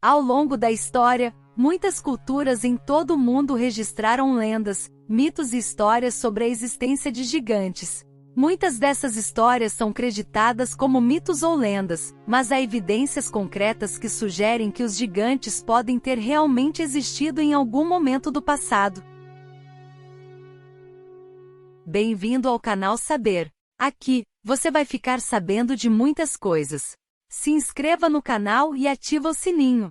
Ao longo da história, muitas culturas em todo o mundo registraram lendas, mitos e histórias sobre a existência de gigantes. Muitas dessas histórias são creditadas como mitos ou lendas, mas há evidências concretas que sugerem que os gigantes podem ter realmente existido em algum momento do passado. Bem-vindo ao canal Saber. Aqui, você vai ficar sabendo de muitas coisas. Se inscreva no canal e ativa o sininho.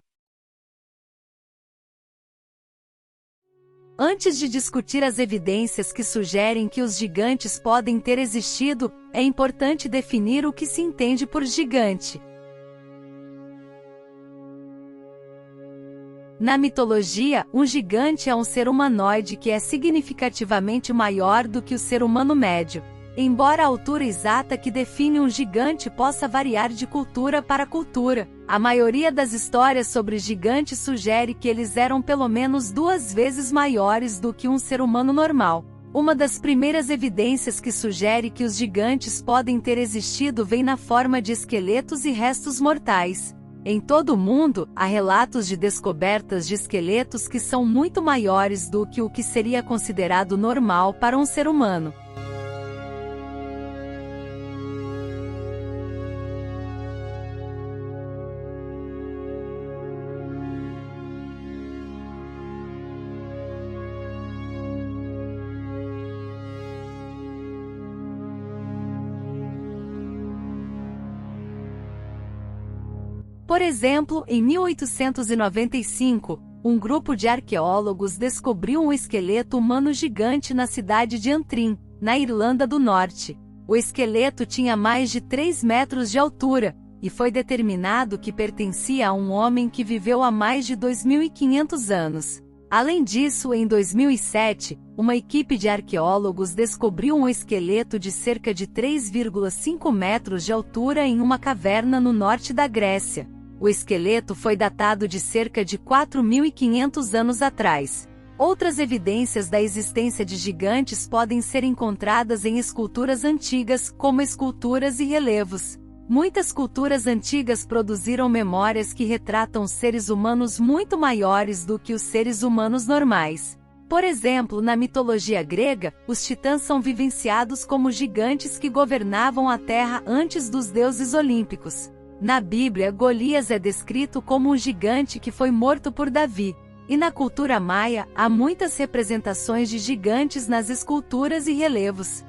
Antes de discutir as evidências que sugerem que os gigantes podem ter existido, é importante definir o que se entende por gigante. Na mitologia, um gigante é um ser humanoide que é significativamente maior do que o ser humano médio. Embora a altura exata que define um gigante possa variar de cultura para cultura, a maioria das histórias sobre gigantes sugere que eles eram pelo menos 2 vezes maiores do que um ser humano normal. Uma das primeiras evidências que sugere que os gigantes podem ter existido vem na forma de esqueletos e restos mortais. Em todo o mundo, há relatos de descobertas de esqueletos que são muito maiores do que o que seria considerado normal para um ser humano. Por exemplo, em 1895, um grupo de arqueólogos descobriu um esqueleto humano gigante na cidade de Antrim, na Irlanda do Norte. O esqueleto tinha mais de 3 metros de altura, e foi determinado que pertencia a um homem que viveu há mais de 2.500 anos. Além disso, em 2007, uma equipe de arqueólogos descobriu um esqueleto de cerca de 3,5 metros de altura em uma caverna no norte da Grécia. O esqueleto foi datado de cerca de 4.500 anos atrás. Outras evidências da existência de gigantes podem ser encontradas em esculturas antigas, como esculturas e relevos. Muitas culturas antigas produziram memórias que retratam seres humanos muito maiores do que os seres humanos normais. Por exemplo, na mitologia grega, os titãs são vivenciados como gigantes que governavam a terra antes dos deuses olímpicos. Na Bíblia, Golias é descrito como um gigante que foi morto por Davi. E na cultura maia, há muitas representações de gigantes nas esculturas e relevos.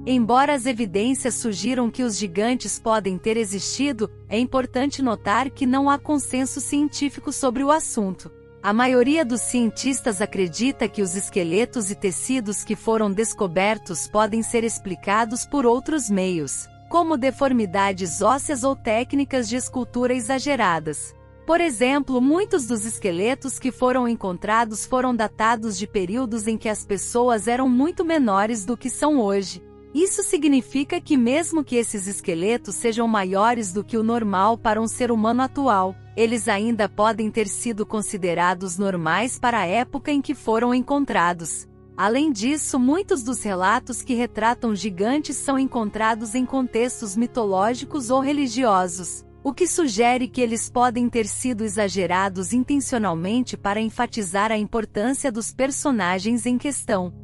Embora as evidências sugiram que os gigantes podem ter existido, é importante notar que não há consenso científico sobre o assunto. A maioria dos cientistas acredita que os esqueletos e tecidos que foram descobertos podem ser explicados por outros meios, como deformidades ósseas ou técnicas de escultura exageradas. Por exemplo, muitos dos esqueletos que foram encontrados foram datados de períodos em que as pessoas eram muito menores do que são hoje. Isso significa que mesmo que esses esqueletos sejam maiores do que o normal para um ser humano atual, eles ainda podem ter sido considerados normais para a época em que foram encontrados. Além disso, muitos dos relatos que retratam gigantes são encontrados em contextos mitológicos ou religiosos, o que sugere que eles podem ter sido exagerados intencionalmente para enfatizar a importância dos personagens em questão.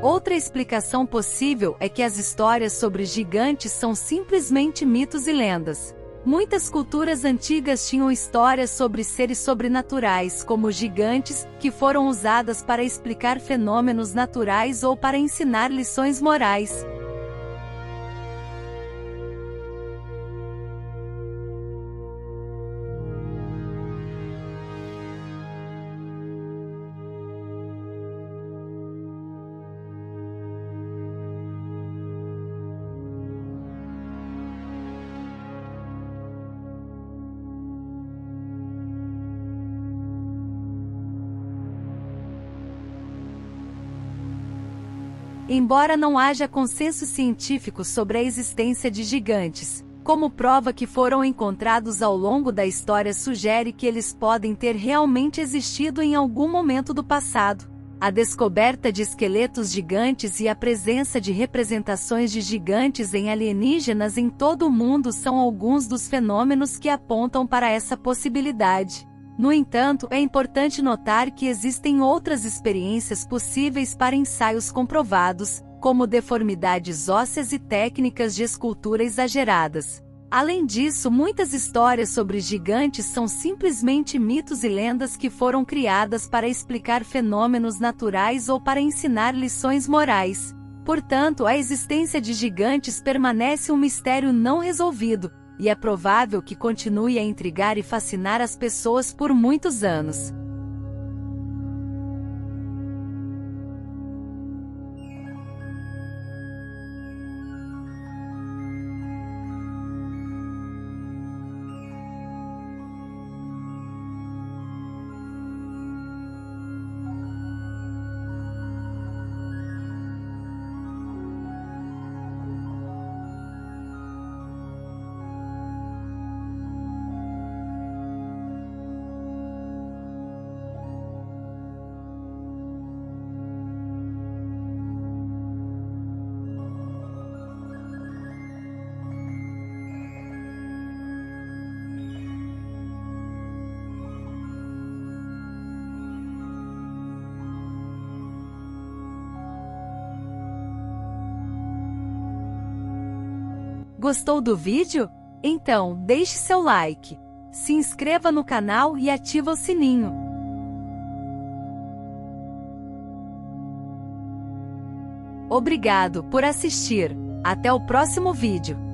Outra explicação possível é que as histórias sobre gigantes são simplesmente mitos e lendas. Muitas culturas antigas tinham histórias sobre seres sobrenaturais, como gigantes, que foram usadas para explicar fenômenos naturais ou para ensinar lições morais. Embora não haja consenso científico sobre a existência de gigantes, como prova que foram encontrados ao longo da história sugere que eles podem ter realmente existido em algum momento do passado. A descoberta de esqueletos gigantes e a presença de representações de gigantes em alienígenas em todo o mundo são alguns dos fenômenos que apontam para essa possibilidade. No entanto, é importante notar que existem outras experiências possíveis para ensaios comprovados, como deformidades ósseas e técnicas de escultura exageradas. Além disso, muitas histórias sobre gigantes são simplesmente mitos e lendas que foram criadas para explicar fenômenos naturais ou para ensinar lições morais. Portanto, a existência de gigantes permanece um mistério não resolvido, e é provável que continue a intrigar e fascinar as pessoas por muitos anos. Gostou do vídeo? Então, deixe seu like, se inscreva no canal e ativa o sininho. Obrigado por assistir. Até o próximo vídeo.